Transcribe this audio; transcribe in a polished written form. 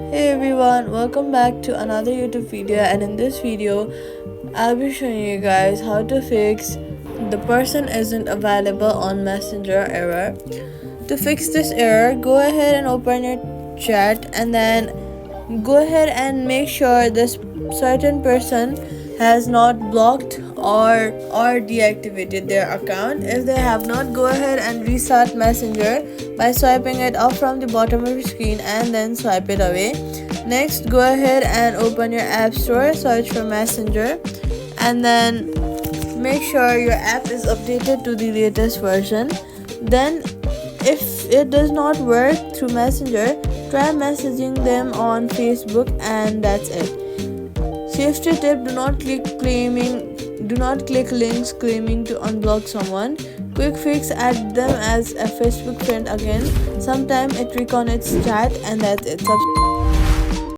Hey everyone, welcome back to another YouTube video, and in this video I'll be showing you guys how to fix the person isn't available on Messenger error. To fix this error, go ahead and open your chat and then go ahead and make sure this certain person has not blocked or deactivated their account. If they have not, go ahead and restart Messenger by swiping it up from the bottom of your screen and then swipe it away. Next, go ahead and open your app store, search for Messenger, and then make sure your app is updated to the latest version. Then if it does not work through Messenger, try messaging them on Facebook, and that's it. Safety tip: do not click links claiming to unblock someone. Quick fix: add them as a Facebook friend again. Sometime it reconnects chat, and that's it.